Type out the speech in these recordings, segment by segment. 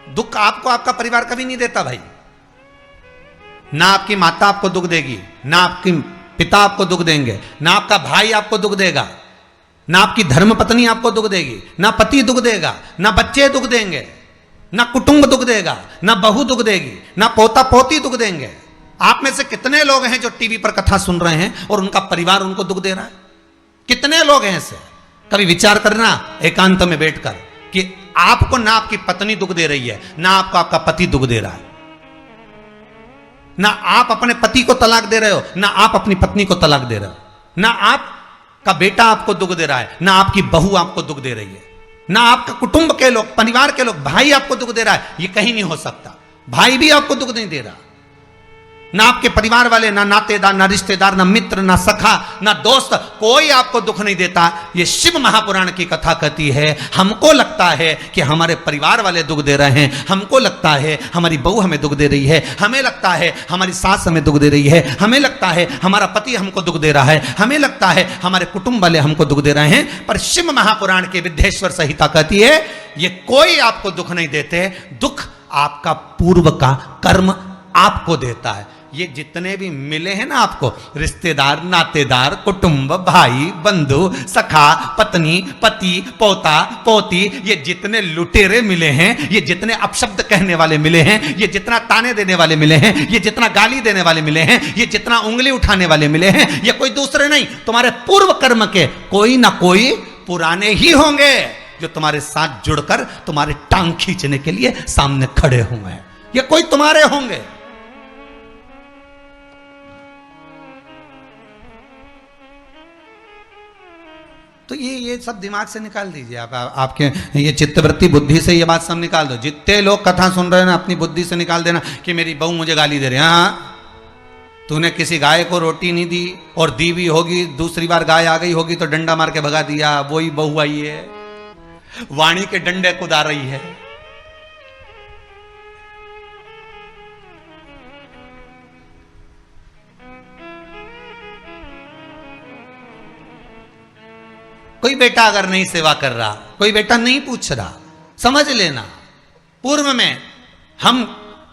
दुख आपको आपका परिवार कभी नहीं देता भाई। ना आपकी माता आपको दुख देगी, ना आपकी पिता आपको दुख देंगे, ना आपका भाई आपको दुख देगा, ना आपकी धर्म पत्नी आपको दुख देगी, ना पति दुख देगा, ना बच्चे दुख देंगे, ना कुटुंब दुख देगा, ना बहू दुख देगी, ना पोता पोती दुख देंगे। आप में से कितने लोग हैं जो टीवी पर कथा सुन रहे हैं और उनका परिवार उनको दुख दे रहा है? कितने लोग हैं ऐसे? कभी विचार करना एकांत में बैठकर कि आपको ना आपकी पत्नी दुख दे रही है, ना आपको आपका पति दुख दे रहा है, ना आप अपने पति को तलाक दे रहे हो, ना आप अपनी पत्नी को तलाक दे रहे हो, ना आपका बेटा आपको दुख दे रहा है, ना आपकी बहू आपको दुख दे रही है, ना आपका कुटुंब के लोग, परिवार के लोग, भाई आपको दुख दे रहा है। ये कहीं नहीं हो सकता। भाई भी आपको दुख नहीं दे रहा, ना आपके परिवार वाले, ना नातेदार, ना रिश्तेदार, ना मित्र, ना सखा, ना दोस्त, कोई आपको दुख नहीं देता। ये शिव महापुराण की कथा कहती है हमको लगता है कि हमारे परिवार वाले दुख दे रहे हैं, हमको लगता है हमारी बहू हमें दुख दे रही है, हमें लगता है हमारी सास हमें दुख दे रही है, हमें लगता है हमारा पति हमको दुख दे रहा है, हमें लगता है हमारे कुटुंब वाले हमको दुख दे रहे हैं। पर शिव महापुराण के विद्येश्वर संहिता कहती है ये कोई आपको दुख नहीं देते। दुख आपका पूर्व का कर्म आपको देता है। ये जितने भी मिले हैं ना आपको, रिश्तेदार, नातेदार, कुटुंब, भाई, बंधु, सखा, पत्नी, पति, पोता, पोती, ये जितने लुटेरे मिले हैं, ये जितने अपशब्द कहने वाले मिले हैं, ये जितना ताने देने वाले मिले हैं, ये जितना गाली देने वाले मिले हैं, ये जितना उंगली उठाने वाले मिले हैं, ये कोई दूसरे नहीं, तुम्हारे पूर्व कर्म के कोई ना कोई पुराने ही होंगे जो तुम्हारे साथ जुड़कर तुम्हारे टांग खींचने के लिए सामने खड़े हुए हैं। ये कोई तुम्हारे होंगे। तो ये सब दिमाग से निकाल दीजिए आप, आपके ये चित्तवृत्ति बुद्धि से ये बात सब निकाल दो। जितने लोग कथा सुन रहे हैं ना, अपनी बुद्धि से निकाल देना कि मेरी बहू मुझे गाली दे रही है। हाँ, तूने किसी गाय को रोटी नहीं दी और दी भी होगी, दूसरी बार गाय आ गई होगी तो डंडा मार के भगा दिया, वही बहू आई है, वाणी के डंडे कुदा रही है। कोई बेटा अगर नहीं सेवा कर रहा, कोई बेटा नहीं पूछ रहा, समझ लेना पूर्व में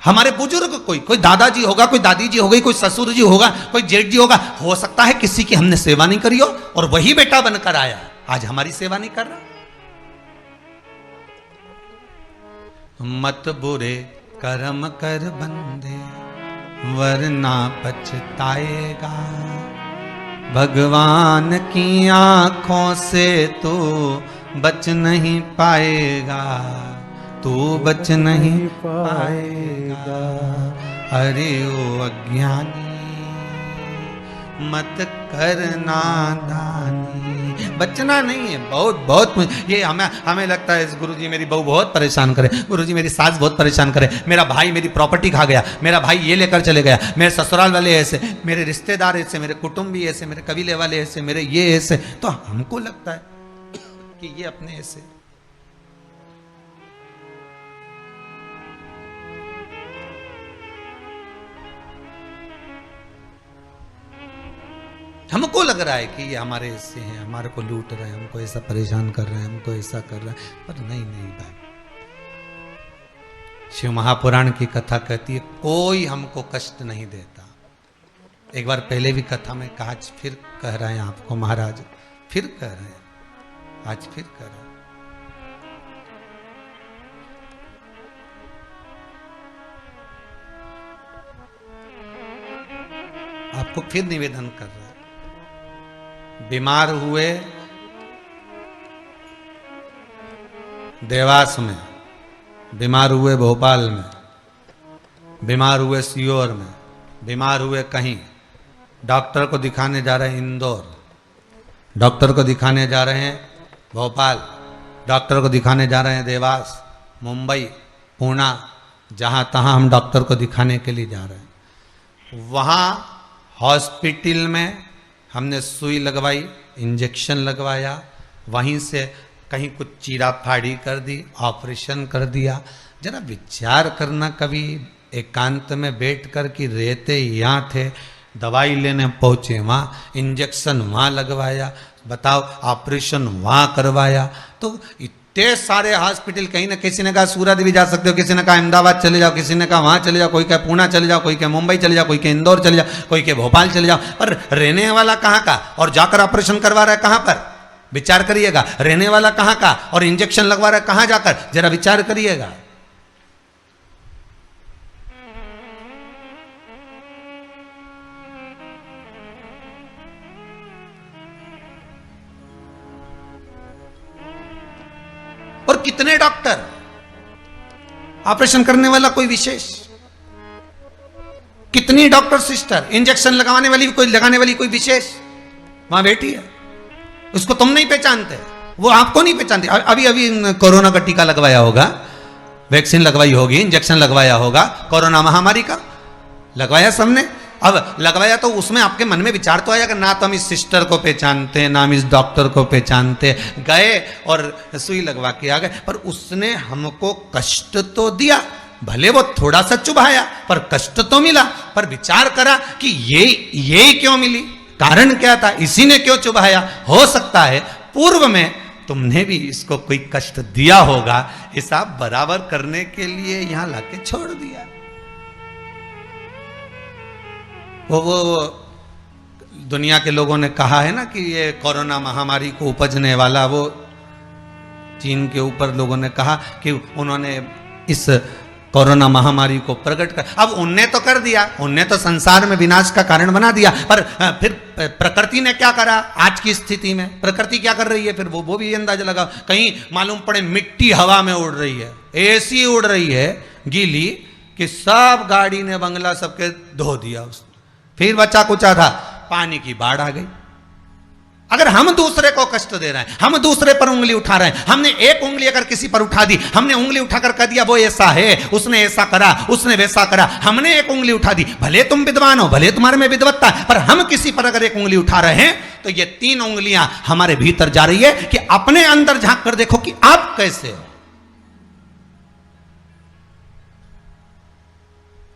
हमारे बुजुर्ग, कोई दादाजी होगा, कोई दादी जी होगी, कोई ससुर जी होगा, कोई जेठ जी होगा, हो सकता है किसी की हमने सेवा नहीं करी हो और वही बेटा बनकर आया, आज हमारी सेवा नहीं कर रहा। मत बुरे कर्म कर बंदे वरना पछताएगा, भगवान की आंखों से तू बच नहीं पाएगा, तू बच नहीं पाएगा। अरे ओ अज्ञानी मत करना दानी। बचना नहीं है, बहुत ये हमें लगता है गुरुजी मेरी बहू बहुत परेशान करे, गुरुजी मेरी सास बहुत परेशान करे, मेरा भाई मेरी प्रॉपर्टी खा गया, मेरा भाई ये लेकर चले गया, मेरे ससुराल वाले ऐसे, मेरे रिश्तेदार ऐसे, मेरे कुटुंबी ऐसे, मेरे कबीले वाले ऐसे, मेरे ये ऐसे। तो हमको लगता है कि ये अपने ऐसे। हमको लग रहा है कि ये हमारे ऐसे हैं, हमारे को लूट रहे हैं, हमको ऐसा परेशान कर रहे हैं, हमको ऐसा कर रहे हैं, पर नहीं भाई। शिव महापुराण की कथा कहती है कोई हमको कष्ट नहीं देता। एक बार पहले भी कथा में कहा, आज फिर कह रहे हैं आपको महाराज, फिर कह रहे हैं, आज फिर कह रहे हैं। आपको फिर निवेदन कर रहे हैं, बीमार हुए देवास में, बीमार हुए भोपाल में, बीमार हुए सीहोर में, बीमार हुए कहीं, डॉक्टर को दिखाने जा रहे हैं इंदौर, डॉक्टर को दिखाने जा रहे हैं भोपाल, डॉक्टर को दिखाने जा रहे हैं देवास, मुंबई, पूना, जहाँ तहाँ हम डॉक्टर को दिखाने के लिए जा रहे हैं। वहाँ हॉस्पिटल में हमने सुई लगवाई, इंजेक्शन लगवाया, वहीं से कहीं कुछ चीरा फाड़ी कर दी, ऑपरेशन कर दिया। जरा विचार करना कभी एकांत में बैठ कर कि रहते यहाँ थे, दवाई लेने पहुंचे वहाँ, इंजेक्शन वहाँ लगवाया, बताओ ऑपरेशन वहाँ करवाया। तो इतने सारे हॉस्पिटल, कहीं ना किसी ने कहा सूरत भी जा सकते हो, किसी ने कहा अहमदाबाद चले जाओ, किसी ने कहा वहाँ चले जाओ, कोई कहे पूना चले जाओ, कोई कहे मुंबई चले जाओ, कोई कहे इंदौर चले जाओ, कोई कहे भोपाल चले जाओ। पर रहने वाला कहाँ का और जाकर ऑपरेशन करवा रहा है कहाँ पर? विचार करिएगा। रहने वाला कहाँ का और इंजेक्शन लगवा रहा है कहाँ जाकर? जरा विचार करिएगा। और कितने डॉक्टर, ऑपरेशन करने वाला कोई विशेष, कितनी डॉक्टर सिस्टर, इंजेक्शन लगाने वाली कोई विशेष वहां बैठी है। उसको तुम नहीं पहचानते, वो आपको नहीं पहचानते। अभी अभी कोरोना का टीका लगवाया होगा, वैक्सीन लगवाई होगी, इंजेक्शन लगवाया होगा, कोरोना महामारी का लगवाया सबने। अब लगवाया तो उसमें आपके मन में विचार तो आया कि ना तो हम इस सिस्टर को पहचानते, ना हम इस डॉक्टर को पहचानते, गए और सुई लगवा के आ गए। पर उसने हमको कष्ट तो दिया, भले वो थोड़ा सा चुभाया पर कष्ट तो मिला। पर विचार करा कि ये क्यों मिली, कारण क्या था, इसी ने क्यों चुभाया। हो सकता है पूर्व में तुमने भी इसको कोई कष्ट दिया होगा, हिसाब बराबर करने के लिए यहां लाके छोड़ दिया। वो दुनिया के लोगों ने कहा है ना कि ये कोरोना महामारी को उपजने वाला, वो चीन के ऊपर लोगों ने कहा कि उन्होंने इस कोरोना महामारी को प्रकट कर, अब उनने तो कर दिया, उनने तो संसार में विनाश का कारण बना दिया। पर फिर प्रकृति ने क्या करा आज की स्थिति में, प्रकृति क्या कर रही है फिर वो भी अंदाजा लगाओ। कहीं मालूम पड़े मिट्टी हवा में उड़ रही है, ऐसी उड़ रही है गीली कि सब गाड़ी ने बंगला सबके धो दिया उसने। फिर बचा कुचा था, पानी की बाढ़ आ गई। अगर हम दूसरे को कष्ट दे रहे हैं, हम दूसरे पर उंगली उठा रहे हैं, हमने एक उंगली अगर किसी पर उठा दी, हमने उंगली उठाकर कह दिया वो ऐसा है, उसने ऐसा करा, उसने वैसा करा, हमने एक उंगली उठा दी, भले तुम विद्वान हो, भले तुम्हारे में विद्वत्ता है, पर हम किसी पर अगर एक उंगली उठा रहे हैं तो ये 3 उंगलियां हमारे भीतर जा रही है कि अपने अंदर झांक कर देखो कि आप कैसे हो।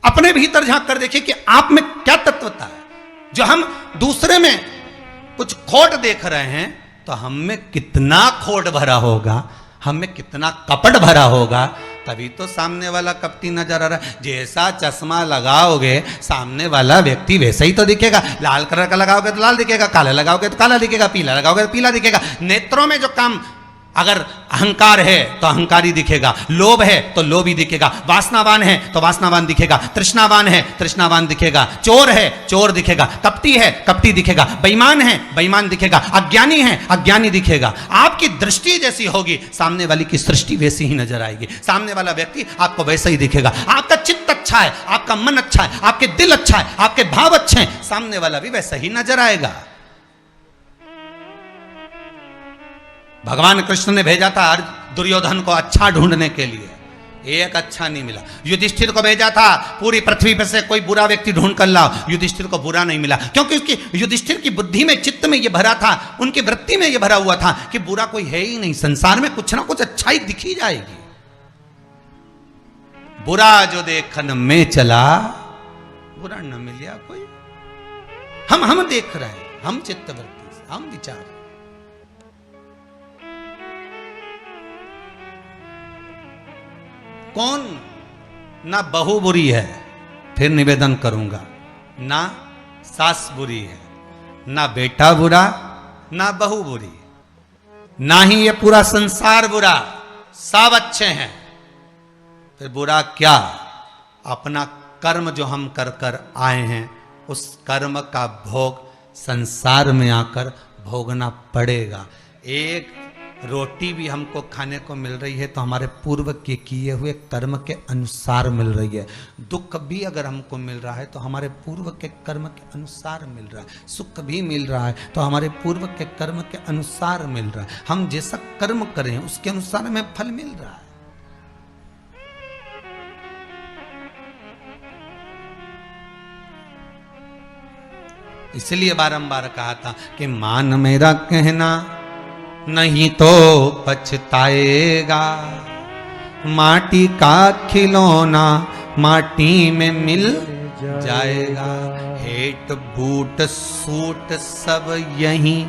अपने भीतर झांक कर देखिए कि आप में क्या तत्वता है। जो हम दूसरे में कुछ खोट देख रहे हैं तो हम में कितना खोट भरा होगा, हम में कितना कपट भरा होगा, तभी तो सामने वाला कपटी नजर आ रहा है। जैसा चश्मा लगाओगे सामने वाला व्यक्ति वैसा ही तो दिखेगा। लाल कलर का लगाओगे तो लाल दिखेगा, काला लगाओगे तो काला दिखेगा, पीला लगाओगे तो पीला दिखेगा। नेत्रों में जो काम, अगर अहंकार है तो अहंकारी दिखेगा, लोभ है तो लोभी दिखेगा, वासनावान है तो वासनावान दिखेगा, तृष्णावान है तृष्णावान दिखेगा, चोर है चोर दिखेगा, कपटी है कपटी दिखेगा, बेईमान है बेईमान दिखेगा, अज्ञानी है अज्ञानी दिखेगा। आपकी दृष्टि जैसी होगी सामने वाली की सृष्टि वैसी ही नजर आएगी, सामने वाला व्यक्ति आपको वैसा ही दिखेगा। आपका चित्त अच्छा है, आपका मन अच्छा है, आपके दिल अच्छा है, आपके भाव अच्छे हैं, सामने वाला भी वैसा ही नजर आएगा। भगवान कृष्ण ने भेजा था दुर्योधन को अच्छा ढूंढने के लिए, एक अच्छा नहीं मिला। युधिष्ठिर को भेजा था पूरी पृथ्वी पर से कोई बुरा व्यक्ति ढूंढ कर लाओ, युधिष्ठिर को बुरा नहीं मिला, क्योंकि उसकी युधिष्ठिर की बुद्धि में, चित्त में ये भरा था, उनकी वृत्ति में ये भरा हुआ था कि बुरा कोई है ही नहीं, संसार में कुछ ना कुछ अच्छाई दिखी जाएगी। बुरा जो देखन में चला बुरा न मिलिया कोई। हम देख रहे हैं, हम चित्तवृत्ति से, हम विचार। कौन ना बहू बुरी है, फिर निवेदन करूंगा, ना सास बुरी है, ना बेटा बुरा, ना बहू बुरी, ना ही ये पूरा संसार बुरा, सब अच्छे हैं। फिर बुरा क्या? अपना कर्म जो हम कर कर आए हैं उस कर्म का भोग संसार में आकर भोगना पड़ेगा। एक रोटी भी हमको खाने को मिल रही है तो हमारे पूर्व के किए हुए कर्म के अनुसार मिल रही है। दुख भी अगर हमको मिल रहा है तो हमारे पूर्व के कर्म के अनुसार मिल रहा है। सुख भी मिल रहा है तो हमारे पूर्व के कर्म के अनुसार मिल रहा है। हम जैसा कर्म करें उसके अनुसार हमें फल मिल रहा है। इसलिए बारंबार कहा था कि मान मेरा कहना नहीं तो पछताएगा, माटी का खिलौना माटी में मिल जाएगा। हेट बूट सूट सब यहीं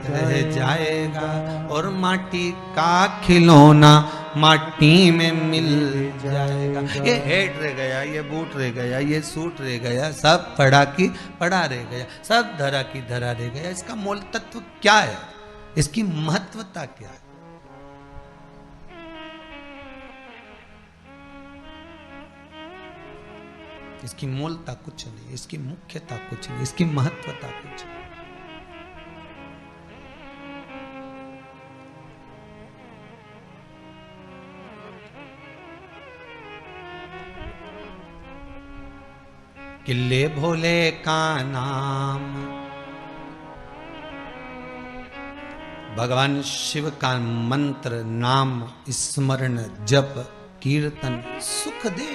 रह जाएगा और माटी का खिलौना माटी में मिल जाएगा। ये हेट रह गया, ये बूट रह गया, ये सूट रह गया, सब पड़ा की पड़ा रह गया, सब धरा की धरा रह गया। इसका मूल तत्व क्या है? इसकी महत्वता क्या है? इसकी मूलता कुछ नहीं, इसकी मुख्यता कुछ नहीं, इसकी महत्वता कुछ नहीं। किले भोले का नाम, भगवान शिव का मंत्र, नाम स्मरण जप कीर्तन सुख दे।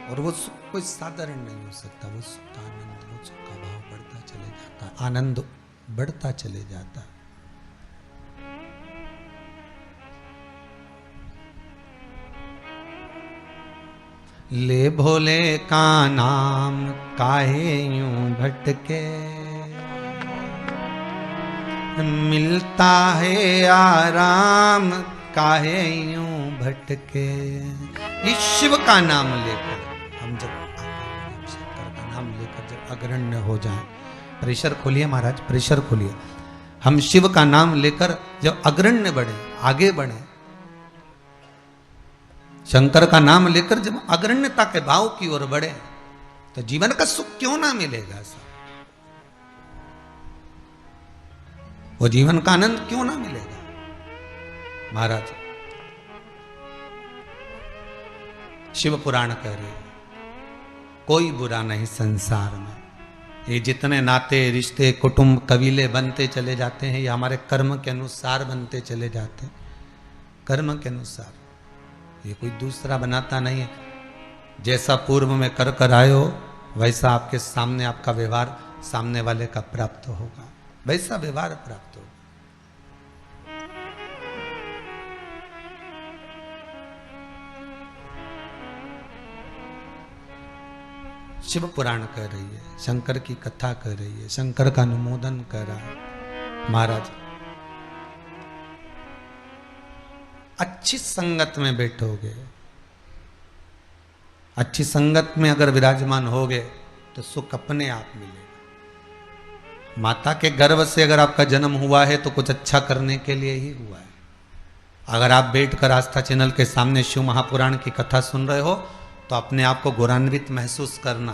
और वो सुख कोई साधारण नहीं हो सकता। वो सुख का आनंद, वो सुख का भाव बढ़ता चले जाता, आनंद बढ़ता चले जाता। ले भोले का नाम काहे यूं भटके, मिलता है आराम काहे यूं भटके। ये शिव का नाम लेकर हम जब शंकर का नाम लेकर जब अग्रण्य हो जाएं, प्रेशर खोलिए महाराज, प्रेशर खोलिए। हम शिव का नाम लेकर जब अग्रण्य बढ़े, आगे बढ़े, शंकर का नाम लेकर जब अग्रण्यता के भाव की ओर बढ़े, तो जीवन का सुख क्यों ना मिलेगा? वो जीवन का आनंद क्यों ना मिलेगा? महाराज शिव पुराण कह रहे हैं, कोई बुरा नहीं संसार में। ये जितने नाते रिश्ते कुटुंब कबीले बनते चले जाते हैं, ये हमारे कर्म के अनुसार बनते चले जाते हैं। कर्म के अनुसार, ये कोई दूसरा बनाता नहीं है। जैसा पूर्व में कर कर आए हो, वैसा आपके सामने आपका व्यवहार सामने वाले का प्राप्त होगा, वैसा व्यवहार प्राप्त होगा। शिव पुराण कह रही है, शंकर की कथा कह रही है, शंकर का अनुमोदन कर रहा है। महाराज अच्छी संगत में बैठोगे, अच्छी संगत में अगर विराजमान होगे तो सुख अपने आप मिलेगा। माता के गर्भ से अगर आपका जन्म हुआ है तो कुछ अच्छा करने के लिए ही हुआ है। अगर आप बैठकर आस्था चैनल के सामने शिव महापुराण की कथा सुन रहे हो तो अपने आप को गौरवान्वित महसूस करना।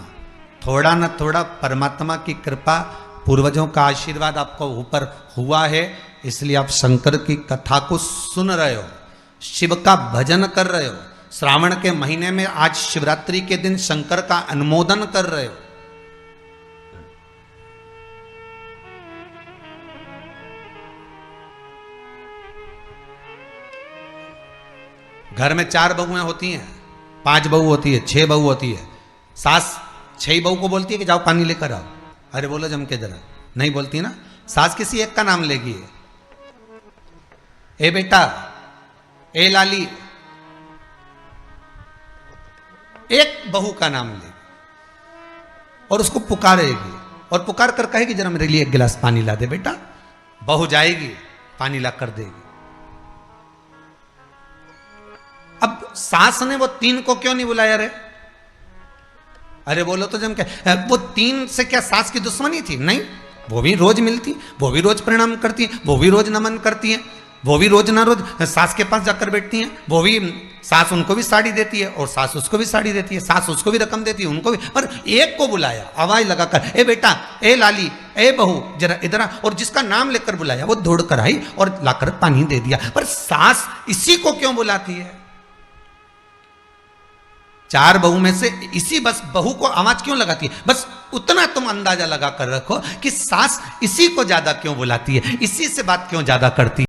थोड़ा न थोड़ा परमात्मा की कृपा, पूर्वजों का आशीर्वाद आपको ऊपर हुआ है, इसलिए आप शंकर की कथा को सुन रहे हो, शिव का भजन कर रहे हो। श्रावण के महीने में आज शिवरात्रि के दिन शंकर का अनुमोदन कर रहे हो। घर में 4 बहुएं होती हैं, 5 बहू होती है, 6 बहू होती है। सास 6 बहू को बोलती है कि जाओ पानी लेकर आओ, अरे बोलो जम के जरा, नहीं बोलती ना। सास किसी एक का नाम लेगी, ए बेटा, ए लाली, एक बहू का नाम लेगी और उसको पुकारेगी और पुकार कर कहेगी जरा मेरे लिए 1 गिलास पानी ला दे बेटा। बहू जाएगी, पानी ला कर देगी। अब सास ने वो 3 को क्यों नहीं बुलाया रे? अरे बोलो तो जम के, वो 3 से क्या सास की दुश्मनी थी? नहीं, वो भी रोज मिलती, वो भी रोज प्रणाम करती है, वो भी रोज नमन करती है, वो भी रोज ना रोज सास के पास जाकर बैठती हैं, वो भी सास उनको भी साड़ी देती है और सास उसको भी साड़ी देती है, सास उसको भी रकम देती है, उनको भी। पर एक को बुलाया आवाज लगाकर, ए बेटा, ए लाली, ए बहू, जरा इधर आ, और जिसका नाम लेकर बुलाया वो दौड़ कर आई और लाकर पानी दे दिया। पर सास इसी को क्यों बुलाती है? 4 बहू में से इसी बस बहू को आवाज क्यों लगाती है? बस उतना तुम अंदाजा लगा कर रखो कि सास इसी को ज्यादा क्यों बुलाती है, इसी से बात क्यों ज्यादा करती है।